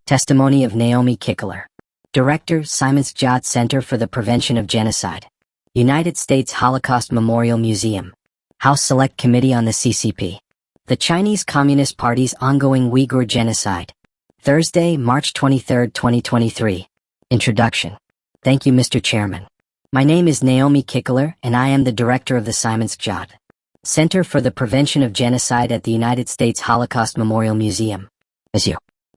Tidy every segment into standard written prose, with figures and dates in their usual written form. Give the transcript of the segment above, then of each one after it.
Testimony of Naomi Kikoler, Director, Simons-Jot Center for the Prevention of Genocide, United States Holocaust Memorial Museum, House Select Committee on the CCP, the Chinese Communist Party's ongoing Uyghur genocide. Thursday, March 23, 2023. Introduction. Thank you, Mr. Chairman. My name is Naomi Kikoler, and I am the Director of the Simons-Jot Center for the Prevention of Genocide at the United States Holocaust Memorial Museum. As you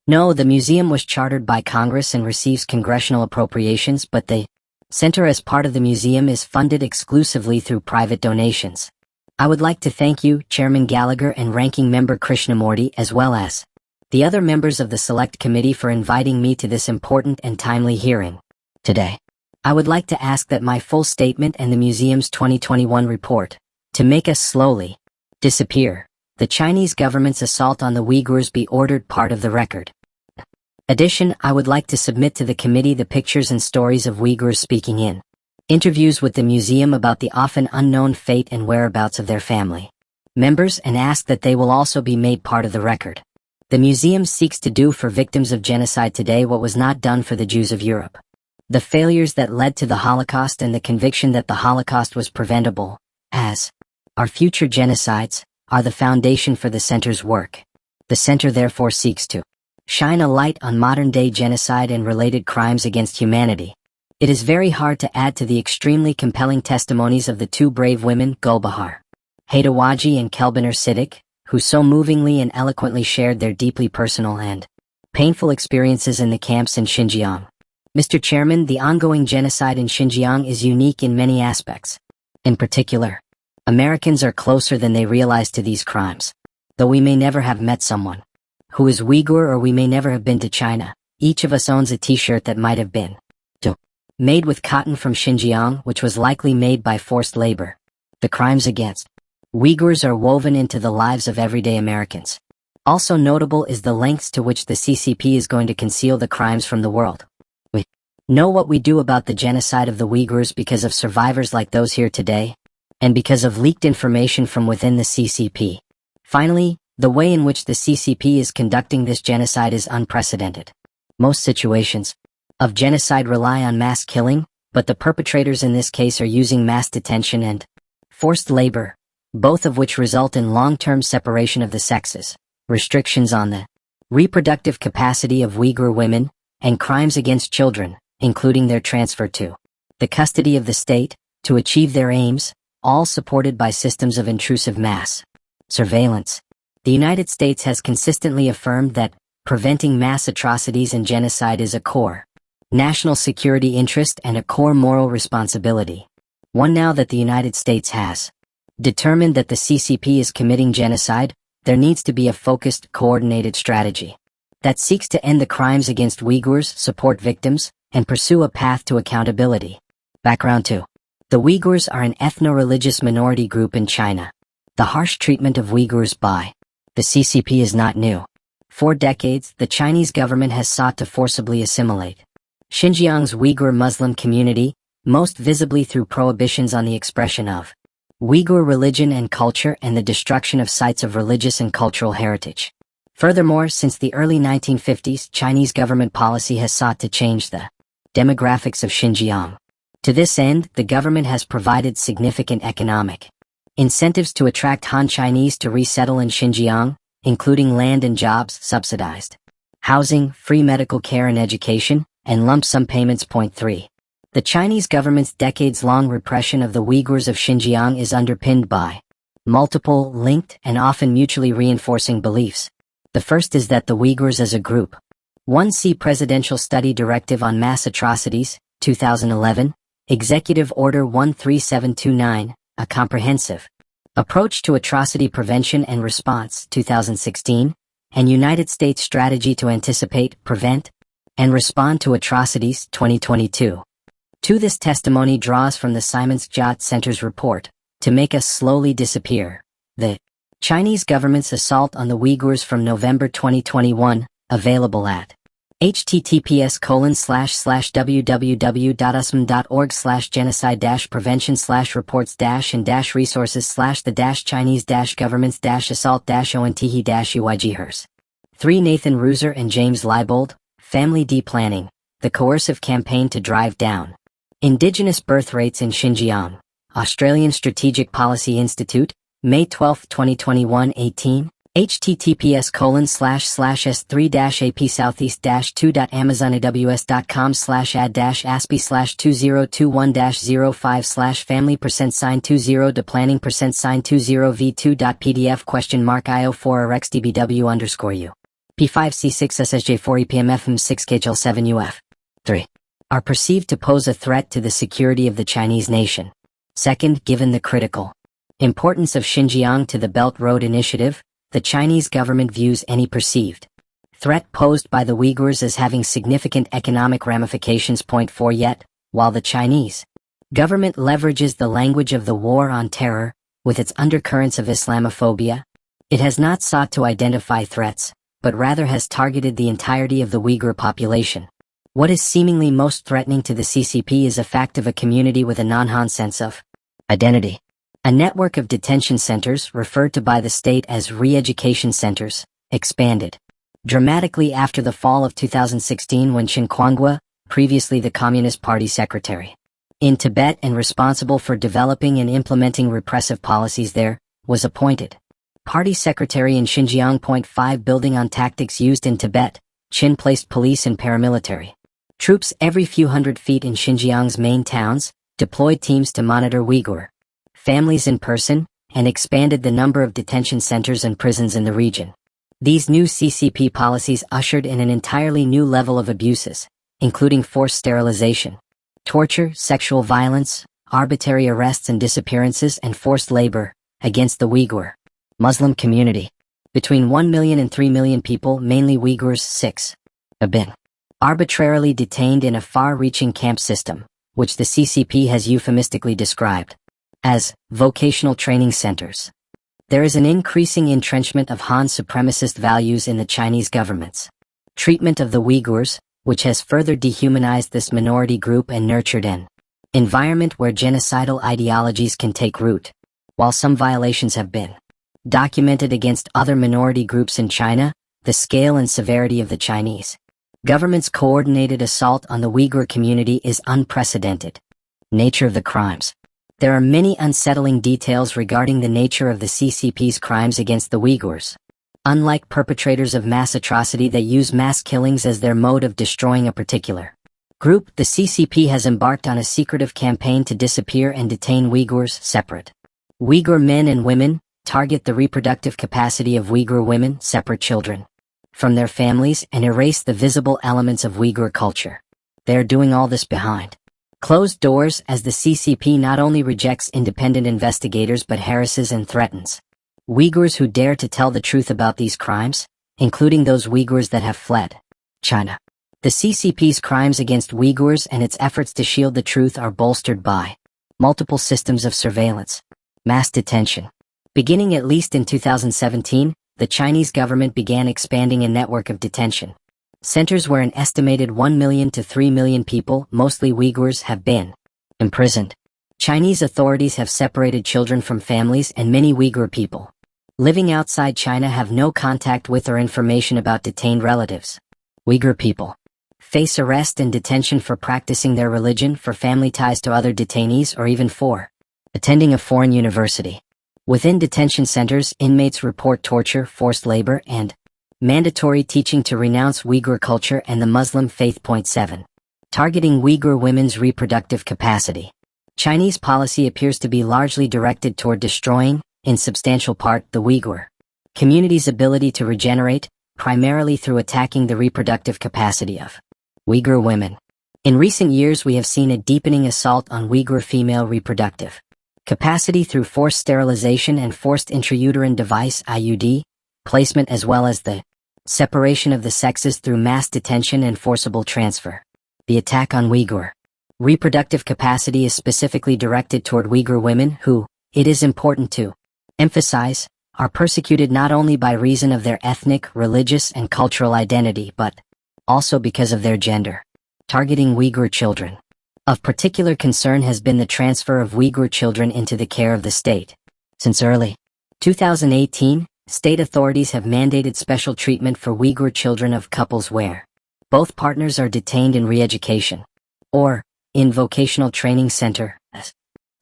know, the museum was chartered by Congress and receives congressional appropriations, but the center as part of the museum is funded exclusively through private donations. I would like to thank you, Chairman Gallagher and Ranking Member Krishnamurti, as well as the other members of the Select Committee for inviting me to this important and timely hearing today. I would like to ask that my full statement and the museum's 2021 report, "To Make Us Slowly Disappear, the Chinese government's assault on the Uyghurs," be ordered part of the record. Addition, I would like to submit to the committee the pictures and stories of Uyghurs speaking in interviews with the museum about the often unknown fate and whereabouts of their family members, and ask that they will also be made part of the record. The museum seeks to do for victims of genocide today what was not done for the Jews of Europe. The failures that led to the Holocaust and the conviction that the Holocaust was preventable, as are future genocides, are the foundation for the center's work. The center therefore seeks to shine a light on modern-day genocide and related crimes against humanity. It is very hard to add to the extremely compelling testimonies of the two brave women, Gulbahar Haydawaji and Kelbiner Siddiq, who so movingly and eloquently shared their deeply personal and painful experiences in the camps in Xinjiang. Mr. Chairman, the ongoing genocide in Xinjiang is unique in many aspects. In particular, Americans are closer than they realize to these crimes. Though we may never have met someone who is Uyghur, or we may never have been to China, each of us owns a t-shirt that might have been made with cotton from Xinjiang, which was likely made by forced labor. The crimes against Uyghurs are woven into the lives of everyday Americans. Also notable is the lengths to which the CCP is going to conceal the crimes from the world. We know what we do about the genocide of the Uyghurs because of survivors like those here today, and because of leaked information from within the CCP. Finally, the way in which the CCP is conducting this genocide is unprecedented. Most situations of genocide rely on mass killing, but the perpetrators in this case are using mass detention and forced labor, both of which result in long-term separation of the sexes, restrictions on the reproductive capacity of Uyghur women, and crimes against children, including their transfer to the custody of the state, to achieve their aims, all supported by systems of intrusive mass surveillance. The United States has consistently affirmed that preventing mass atrocities and genocide is a core national security interest and a core moral responsibility. One, now that the United States has determined that the CCP is committing genocide, there needs to be a focused, coordinated strategy that seeks to end the crimes against Uyghurs, support victims, and pursue a path to accountability. Background 2. The Uyghurs are an ethno-religious minority group in China. The harsh treatment of Uyghurs by the CCP is not new. For decades, the Chinese government has sought to forcibly assimilate Xinjiang's Uyghur Muslim community, most visibly through prohibitions on the expression of Uyghur religion and culture and the destruction of sites of religious and cultural heritage. Furthermore, since the early 1950s, Chinese government policy has sought to change the demographics of Xinjiang. To this end, the government has provided significant economic incentives to attract Han Chinese to resettle in Xinjiang, including land and jobs, subsidized housing, free medical care and education, and lump sum payments. Point 3. The Chinese government's decades-long repression of the Uyghurs of Xinjiang is underpinned by multiple, linked, and often mutually reinforcing beliefs. The first is that the Uyghurs as a group. 1. See Presidential Study Directive on Mass Atrocities, 2011, Executive Order 13729, A Comprehensive Approach to Atrocity Prevention and Response, 2016, and United States Strategy to Anticipate, Prevent, and Respond to Atrocities, 2022. 2. This testimony draws from the Simons-Jot Center's report, To Make Us Slowly Disappear, the Chinese government's assault on the Uyghurs from November 2021, available at https://www.usm.org/genocide-reports-and-resources/the-Chinese-government's-assault-ontihi-Uyghurs. 3. Nathan Ruser and James Leibold, family de-planning, the coercive campaign to drive down indigenous birth rates in Xinjiang. Australian Strategic Policy Institute, May 12, 2021, 18. https://s3-ap southeast-2.amazonaws.com/ad-aspi/2021-05/family%20 deplanning%20v2.pdf?io4rxdbw_u P5C6SSJ4EPMFM6KHL7UF 3 are perceived to pose a threat to the security of the Chinese nation. Second, given the critical importance of Xinjiang to the Belt Road Initiative, the Chinese government views any perceived threat posed by the Uyghurs as having significant economic ramifications. Point 4 Yet, while the Chinese government leverages the language of the war on terror, with its undercurrents of Islamophobia, it has not sought to identify threats, but rather has targeted the entirety of the Uyghur population. What is seemingly most threatening to the CCP is the fact of a community with a non-Han sense of identity. A network of detention centers, referred to by the state as re-education centers, expanded dramatically after the fall of 2016 when Chen Quanghua, previously the Communist Party secretary in Tibet and responsible for developing and implementing repressive policies there, was appointed party secretary in Xinjiang. Point 5 Building on tactics used in Tibet, Chen placed police and paramilitary troops every few hundred feet in Xinjiang's main towns, deployed teams to monitor Uyghur families in person, and expanded the number of detention centers and prisons in the region. These new CCP policies ushered in an entirely new level of abuses, including forced sterilization, torture, sexual violence, arbitrary arrests and disappearances, and forced labor against the Uyghur Muslim community. Between 1 million and 3 million people, mainly Uyghurs, 6, have been arbitrarily detained in a far-reaching camp system, which the CCP has euphemistically described as vocational training centers. There is an increasing entrenchment of Han supremacist values in the Chinese government's treatment of the Uyghurs, which has further dehumanized this minority group and nurtured an environment where genocidal ideologies can take root. While some violations have been documented against other minority groups in China, the scale and severity of the Chinese government's coordinated assault on the Uyghur community is unprecedented. Nature of the crimes. There are many unsettling details regarding the nature of the CCP's crimes against the Uyghurs. Unlike perpetrators of mass atrocity that use mass killings as their mode of destroying a particular group, the CCP has embarked on a secretive campaign to disappear and detain Uyghurs separate. Uyghur men and women target the reproductive capacity of Uyghur women, separate children from their families, and erase the visible elements of Uyghur culture. They are doing all this behind closed doors, as the CCP not only rejects independent investigators but harasses and threatens Uyghurs who dare to tell the truth about these crimes, including those Uyghurs that have fled China. The CCP's crimes against Uyghurs and its efforts to shield the truth are bolstered by multiple systems of surveillance, mass detention. Beginning at least in 2017, the Chinese government began expanding a network of detention centers where an estimated 1 million to 3 million people, mostly Uyghurs, have been imprisoned. Chinese authorities have separated children from families, and many Uyghur people living outside China have no contact with or information about detained relatives. Uyghur people face arrest and detention for practicing their religion, for family ties to other detainees, or even for attending a foreign university. Within detention centers, inmates report torture, forced labor, and mandatory teaching to renounce Uyghur culture and the Muslim faith. Point 7. Targeting Uyghur women's reproductive capacity. Chinese policy appears to be largely directed toward destroying, in substantial part, the Uyghur community's ability to regenerate, primarily through attacking the reproductive capacity of Uyghur women. In recent years, we have seen a deepening assault on Uyghur female reproductive capacity through forced sterilization and forced intrauterine device (IUD) placement, as well as the separation of the sexes through mass detention and forcible transfer. The attack on Uyghur reproductive capacity is specifically directed toward Uyghur women who, it is important to emphasize, are persecuted not only by reason of their ethnic, religious, and cultural identity but also because of their gender. Targeting Uyghur children. Of particular concern has been the transfer of Uyghur children into the care of the state. Since early 2018, state authorities have mandated special treatment for Uyghur children of couples where Both partners are detained in re-education, or in vocational training center, as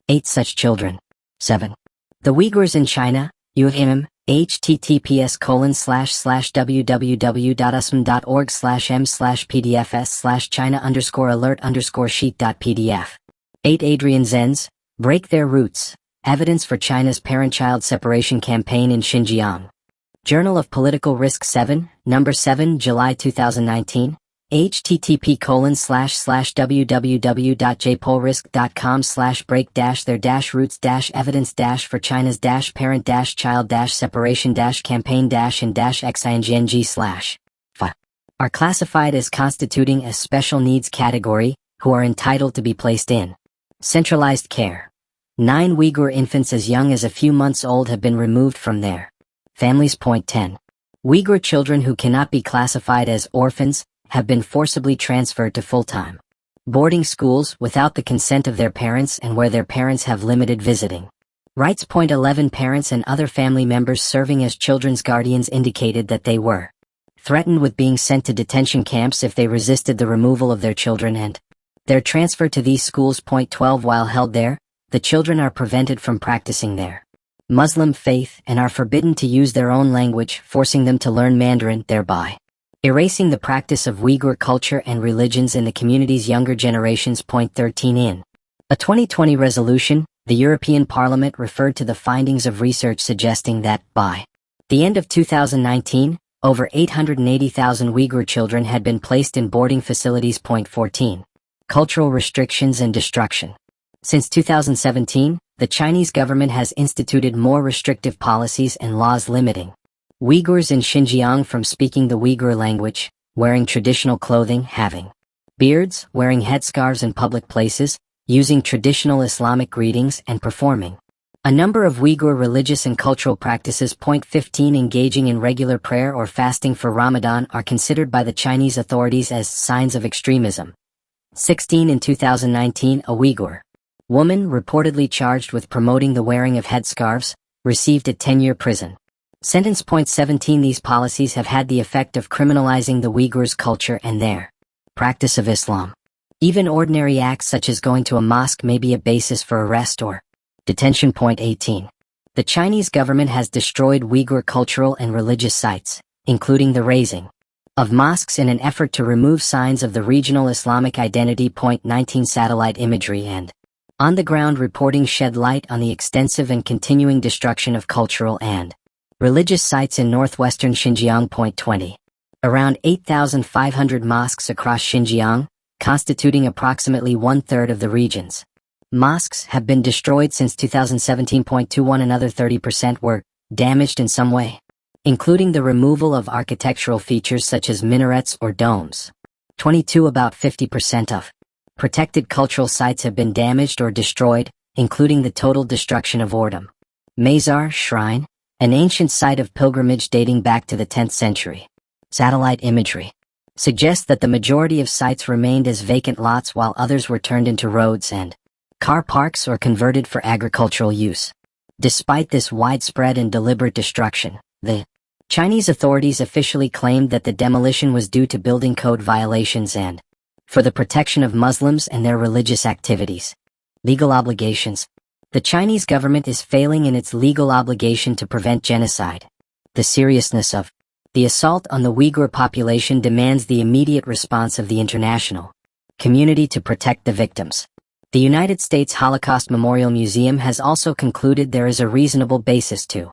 8 such children. 7. The Uyghurs in China, UMM, https://www.usm.org/m/pdfs/china_alert_sheet.pdf. 8. Adrian Zenz, Break Their Roots, Evidence for China's Parent-Child Separation Campaign in Xinjiang. Journal of Political Risk 7, Number 7, July 2019, http://www.jpolrisk.com/break-their-roots-evidence-for-China's-parent-child-separation-campaign-and-xinjiang. Are classified as constituting a special needs category, who are entitled to be placed in centralized care. 9 Uyghur infants as young as a few months old have been removed from their families. 10. Uyghur children who cannot be classified as orphans have been forcibly transferred to full-time boarding schools without the consent of their parents and where their parents have limited visiting rights. 11 Parents and other family members serving as children's guardians indicated that they were threatened with being sent to detention camps if they resisted the removal of their children and their transfer to these schools. 12 While held there, the children are prevented from practicing their Muslim faith and are forbidden to use their own language, forcing them to learn Mandarin, thereby erasing the practice of Uyghur culture and religions in the community's younger generations. 13 In a 2020 resolution, the European Parliament referred to the findings of research suggesting that, by the end of 2019, over 880,000 Uyghur children had been placed in boarding facilities. 14 Cultural restrictions and destruction. Since 2017, the Chinese government has instituted more restrictive policies and laws limiting Uyghurs in Xinjiang from speaking the Uyghur language, wearing traditional clothing, having beards, wearing headscarves in public places, using traditional Islamic greetings, and performing a number of Uyghur religious and cultural practices. 15 Engaging in regular prayer or fasting for Ramadan are considered by the Chinese authorities as signs of extremism. 16 In 2019, a Uyghur woman reportedly charged with promoting the wearing of headscarves received a 10-year prison sentence. 17 These policies have had the effect of criminalizing the Uyghurs' culture and their practice of Islam. Even ordinary acts such as going to a mosque may be a basis for arrest or detention. 18 The Chinese government has destroyed Uyghur cultural and religious sites, including the razing of mosques in an effort to remove signs of the regional Islamic identity. 19 Satellite imagery and on-the-ground reporting shed light on the extensive and continuing destruction of cultural and religious sites in northwestern Xinjiang. 20 Around 8,500 mosques across Xinjiang, constituting approximately one-third of the region's mosques, have been destroyed since 2017. 21 Another 30% were damaged in some way, including the removal of architectural features such as minarets or domes. 22 About 50% of protected cultural sites have been damaged or destroyed, including the total destruction of Ordam Mazar Shrine, an ancient site of pilgrimage dating back to the 10th century. Satellite imagery suggests that the majority of sites remained as vacant lots while others were turned into roads and car parks or converted for agricultural use. Despite this widespread and deliberate destruction, the Chinese authorities officially claimed that the demolition was due to building code violations and for the protection of Muslims and their religious activities. Legal obligations. The Chinese government is failing in its legal obligation to prevent genocide. The seriousness of the assault on the Uyghur population demands the immediate response of the international community to protect the victims. The United States Holocaust Memorial Museum has also concluded there is a reasonable basis to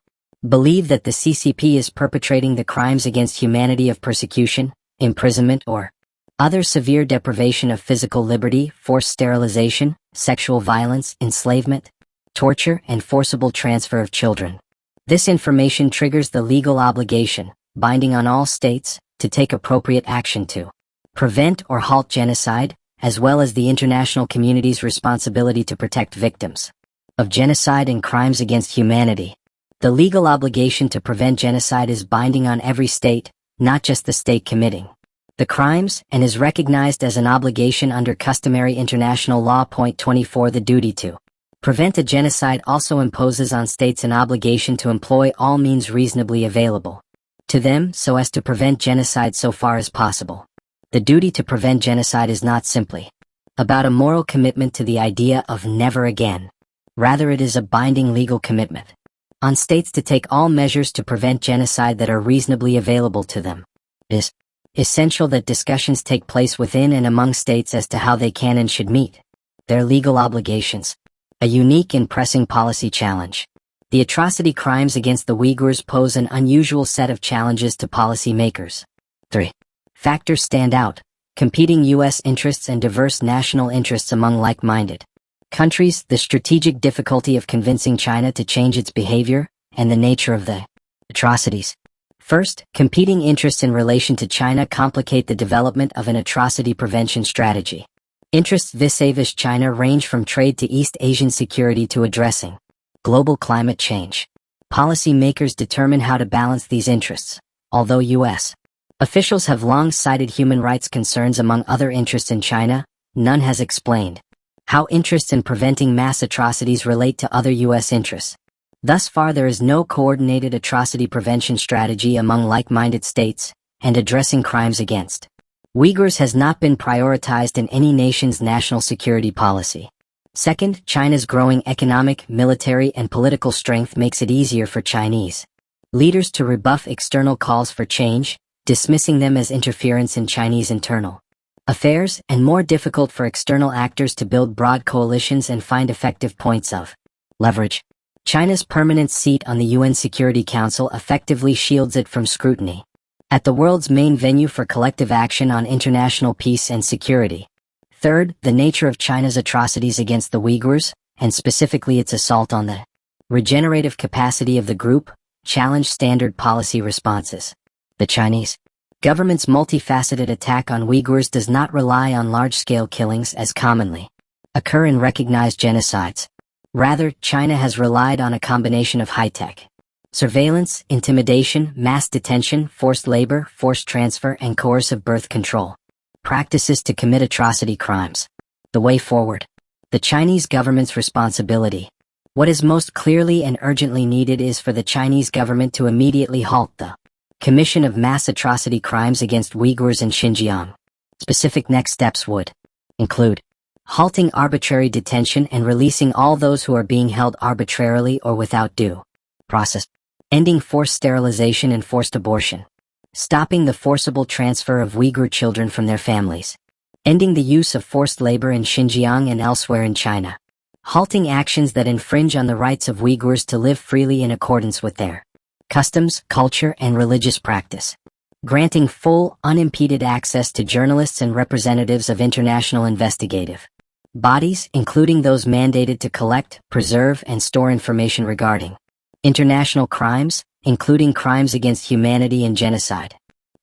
believe that the CCP is perpetrating the crimes against humanity of persecution, imprisonment, or other severe deprivation of physical liberty, forced sterilization, sexual violence, enslavement, torture, and forcible transfer of children. This information triggers the legal obligation, binding on all states, to take appropriate action to prevent or halt genocide, as well as the international community's responsibility to protect victims of genocide and crimes against humanity. The legal obligation to prevent genocide is binding on every state, not just the state committing the crimes, and is recognized as an obligation under customary international law. 24 The duty to prevent a genocide also imposes on states an obligation to employ all means reasonably available to them so as to prevent genocide so far as possible. The duty to prevent genocide is not simply about a moral commitment to the idea of never again. Rather, it is a binding legal commitment on states to take all measures to prevent genocide that are reasonably available to them. It is essential that discussions take place within and among states as to how they can and should meet their legal obligations. A unique and pressing policy challenge. The atrocity crimes against the Uyghurs pose an unusual set of challenges to policymakers. 3. Factors stand out: competing U.S. interests and diverse national interests among like-minded countries, the strategic difficulty of convincing China to change its behavior, and the nature of the atrocities. First, competing interests in relation to China complicate the development of an atrocity prevention strategy. Interests vis-a-vis China range from trade to East Asian security to addressing global climate change. Policymakers determine how to balance these interests. Although U.S. officials have long cited human rights concerns among other interests in China, none has explained how interests in preventing mass atrocities relate to other U.S. interests. Thus far, there is no coordinated atrocity prevention strategy among like-minded states, and addressing crimes against Uyghurs has not been prioritized in any nation's national security policy. Second, China's growing economic, military, and political strength makes it easier for Chinese leaders to rebuff external calls for change, dismissing them as interference in Chinese internal affairs, and more difficult for external actors to build broad coalitions and find effective points of leverage. China's permanent seat on the UN Security Council effectively shields it from scrutiny at the world's main venue for collective action on international peace and security. Third, the nature of China's atrocities against the Uyghurs, and specifically its assault on the regenerative capacity of the group, challenge standard policy responses. The Chinese government's multifaceted attack on Uyghurs does not rely on large-scale killings as commonly occur in recognized genocides. Rather, China has relied on a combination of high-tech surveillance, intimidation, mass detention, forced labor, forced transfer, and coercive birth control practices to commit atrocity crimes. The way forward. The Chinese government's responsibility. What is most clearly and urgently needed is for the Chinese government to immediately halt the commission of mass atrocity crimes against Uyghurs in Xinjiang. Specific next steps would include halting arbitrary detention and releasing all those who are being held arbitrarily or without due process, ending forced sterilization and forced abortion, stopping the forcible transfer of Uyghur children from their families, ending the use of forced labor in Xinjiang and elsewhere in China, halting actions that infringe on the rights of Uyghurs to live freely in accordance with their customs, culture, and religious practice, granting full, unimpeded access to journalists and representatives of international investigative bodies, including those mandated to collect, preserve, and store information regarding international crimes, including crimes against humanity and genocide.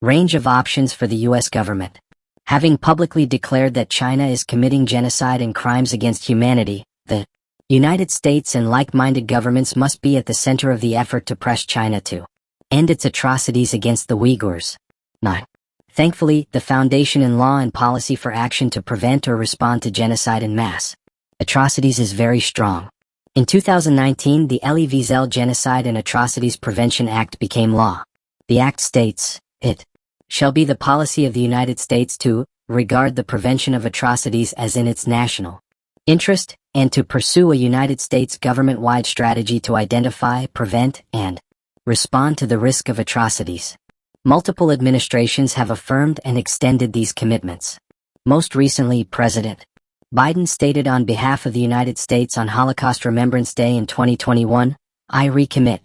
Range of options for the U.S. government. Having publicly declared that China is committing genocide and crimes against humanity, the United States and like-minded governments must be at the center of the effort to press China to end its atrocities against the Uyghurs. 9. Thankfully, the foundation in law and policy for action to prevent or respond to genocide and mass atrocities is very strong. In 2019, the Elie Wiesel Genocide and Atrocities Prevention Act became law. The act states, it shall be the policy of the United States to regard the prevention of atrocities as in its national interest, and to pursue a United States government-wide strategy to identify, prevent, and respond to the risk of atrocities. Multiple administrations have affirmed and extended these commitments. Most recently, President Biden stated on behalf of the United States on Holocaust Remembrance Day in 2021, "I recommit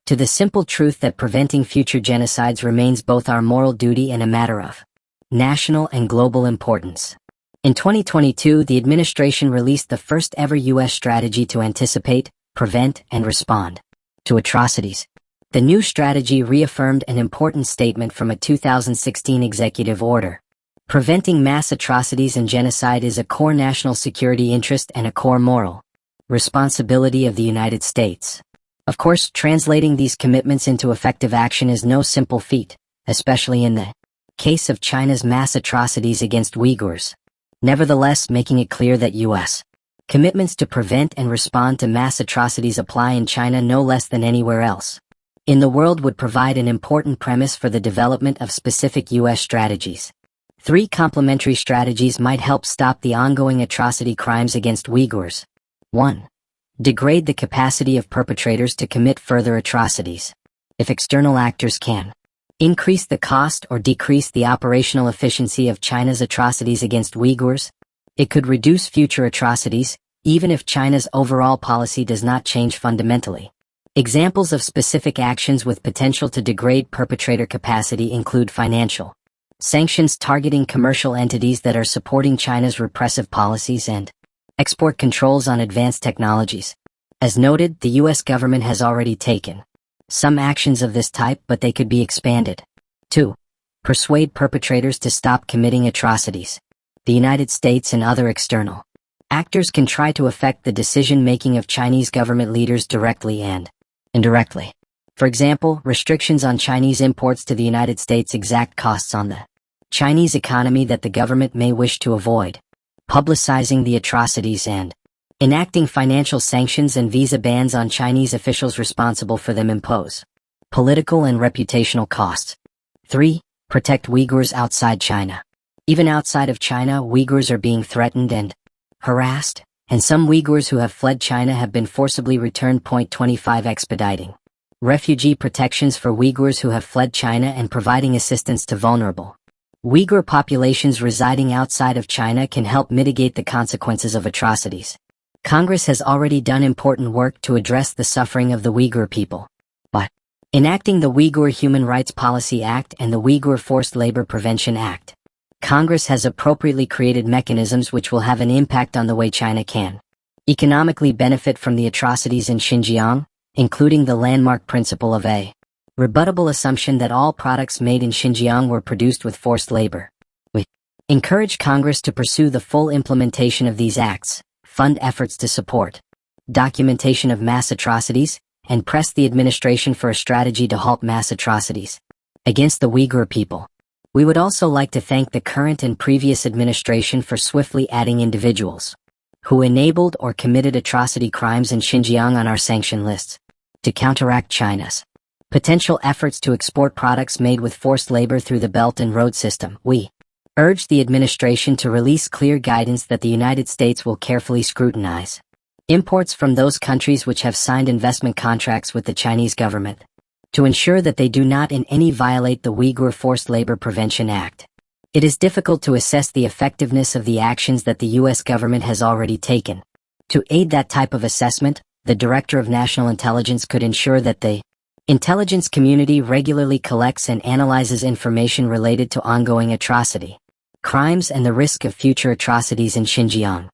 to the simple truth that preventing future genocides remains both our moral duty and a matter of national and global importance." In 2022, the administration released the first ever U.S. strategy to anticipate, prevent, and respond to atrocities. The new strategy reaffirmed an important statement from a 2016 executive order. Preventing mass atrocities and genocide is a core national security interest and a core moral responsibility of the United States. Of course, translating these commitments into effective action is no simple feat, especially in the case of China's mass atrocities against Uyghurs. Nevertheless, making it clear that U.S. commitments to prevent and respond to mass atrocities apply in China no less than anywhere else in the world would provide an important premise for the development of specific U.S. strategies. 3 complementary strategies might help stop the ongoing atrocity crimes against Uyghurs. 1. Degrade the capacity of perpetrators to commit further atrocities. If external actors can increase the cost or decrease the operational efficiency of China's atrocities against Uyghurs, it could reduce future atrocities, even if China's overall policy does not change fundamentally. Examples of specific actions with potential to degrade perpetrator capacity include financial sanctions targeting commercial entities that are supporting China's repressive policies and export controls on advanced technologies. As noted, the U.S. government has already taken some actions of this type, but they could be expanded. 2. Persuade perpetrators to stop committing atrocities. The United States and other external actors can try to affect the decision-making of Chinese government leaders directly and indirectly. For example, restrictions on Chinese imports to the United States exact costs on the Chinese economy that the government may wish to avoid, publicizing the atrocities and enacting financial sanctions and visa bans on Chinese officials responsible for them impose political and reputational costs. 3. Protect Uyghurs outside China. Even outside of China, Uyghurs are being threatened and harassed, and some Uyghurs who have fled China have been forcibly returned. 25. Expediting refugee protections for Uyghurs who have fled China and providing assistance to vulnerable Uyghur populations residing outside of China can help mitigate the consequences of atrocities. Congress has already done important work to address the suffering of the Uyghur people. But enacting the Uyghur Human Rights Policy Act and the Uyghur Forced Labor Prevention Act, Congress has appropriately created mechanisms which will have an impact on the way China can economically benefit from the atrocities in Xinjiang, including the landmark principle of a rebuttable assumption that all products made in Xinjiang were produced with forced labor. We encourage Congress to pursue the full implementation of these acts, fund efforts to support documentation of mass atrocities, and press the administration for a strategy to halt mass atrocities against the Uyghur people. We would also like to thank the current and previous administration for swiftly adding individuals who enabled or committed atrocity crimes in Xinjiang on our sanction lists. To counteract China's potential efforts to export products made with forced labor through the Belt and Road system, we urge the administration to release clear guidance that the United States will carefully scrutinize imports from those countries which have signed investment contracts with the Chinese government, to ensure that they do not in any violate the Uyghur Forced Labor Prevention Act. It is difficult to assess the effectiveness of the actions that the U.S. government has already taken. To aid that type of assessment, the Director of National Intelligence could ensure that the intelligence community regularly collects and analyzes information related to ongoing atrocity crimes and the risk of future atrocities in Xinjiang.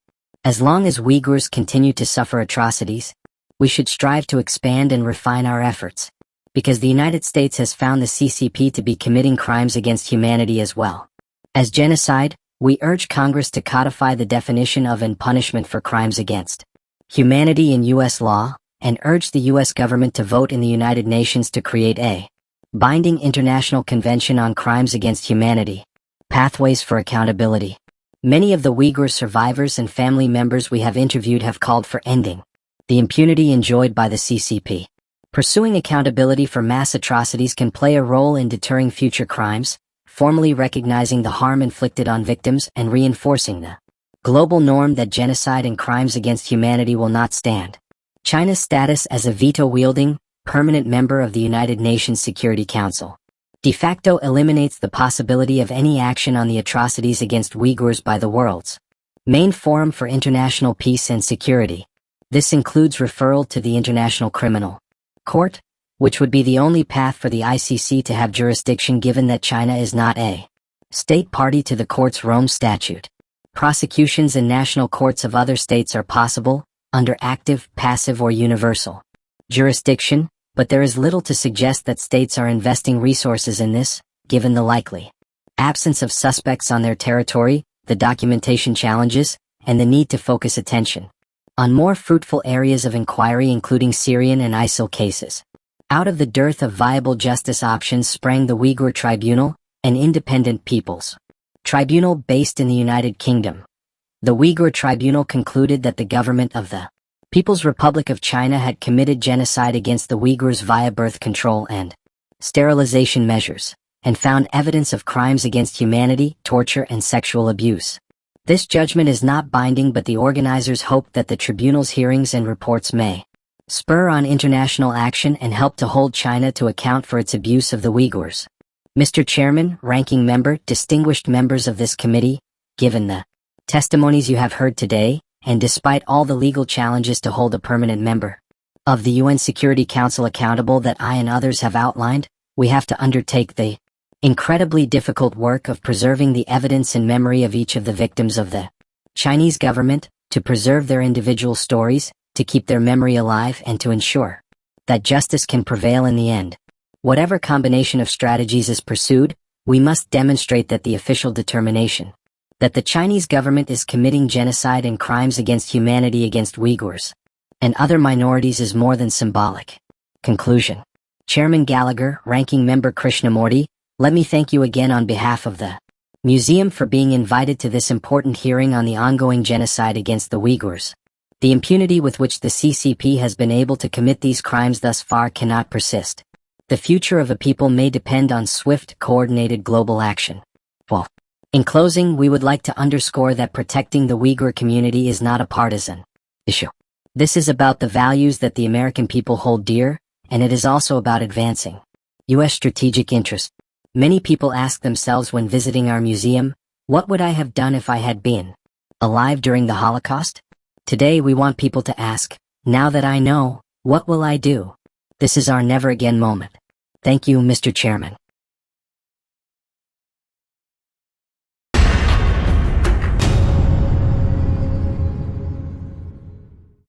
As long as Uyghurs continue to suffer atrocities, we should strive to expand and refine our efforts, because the United States has found the CCP to be committing crimes against humanity as well as genocide. We urge Congress to codify the definition of and punishment for crimes against humanity in U.S. law, and urge the U.S. government to vote in the United Nations to create a binding international convention on crimes against humanity. Pathways for accountability. Many of the Uyghur survivors and family members we have interviewed have called for ending the impunity enjoyed by the CCP. Pursuing accountability for mass atrocities can play a role in deterring future crimes, formally recognizing the harm inflicted on victims and reinforcing the global norm that genocide and crimes against humanity will not stand. China's status as a veto-wielding, permanent member of the United Nations Security Council de facto eliminates the possibility of any action on the atrocities against Uyghurs by the world's main forum for international peace and security. This includes referral to the International Criminal Court, which would be the only path for the ICC to have jurisdiction given that China is not a state party to the court's Rome Statute. Prosecutions in national courts of other states are possible, under active, passive or universal jurisdiction, but there is little to suggest that states are investing resources in this, given the likely absence of suspects on their territory, the documentation challenges, and the need to focus attention on more fruitful areas of inquiry including Syrian and ISIL cases. Out of the dearth of viable justice options sprang the Uyghur Tribunal, an independent people's tribunal based in the United Kingdom. The Uyghur Tribunal concluded that the government of the People's Republic of China had committed genocide against the Uyghurs via birth control and sterilization measures, and found evidence of crimes against humanity, torture, and sexual abuse. This judgment is not binding, but the organizers hope that the tribunal's hearings and reports may spur on international action and help to hold China to account for its abuse of the Uyghurs. Mr. Chairman, Ranking Member, distinguished members of this committee, given the testimonies you have heard today, and despite all the legal challenges to hold a permanent member of the UN Security Council accountable that I and others have outlined, we have to undertake the incredibly difficult work of preserving the evidence and memory of each of the victims of the Chinese government, to preserve their individual stories, to keep their memory alive, and to ensure that justice can prevail in the end. Whatever combination of strategies is pursued, we must demonstrate that the official determination that the Chinese government is committing genocide and crimes against humanity against Uyghurs and other minorities is more than symbolic. Conclusion. Chairman Gallagher, Ranking Member Krishnamurti, let me thank you again on behalf of the museum for being invited to this important hearing on the ongoing genocide against the Uyghurs. The impunity with which the CCP has been able to commit these crimes thus far cannot persist. The future of a people may depend on swift, coordinated global action. Well, in closing, we would like to underscore that protecting the Uyghur community is not a partisan issue. This is about the values that the American people hold dear, and it is also about advancing U.S. strategic interests. Many people ask themselves when visiting our museum, what would I have done if I had been alive during the Holocaust? Today we want people to ask, now that I know, what will I do? This is our never again moment. Thank you, Mr. Chairman.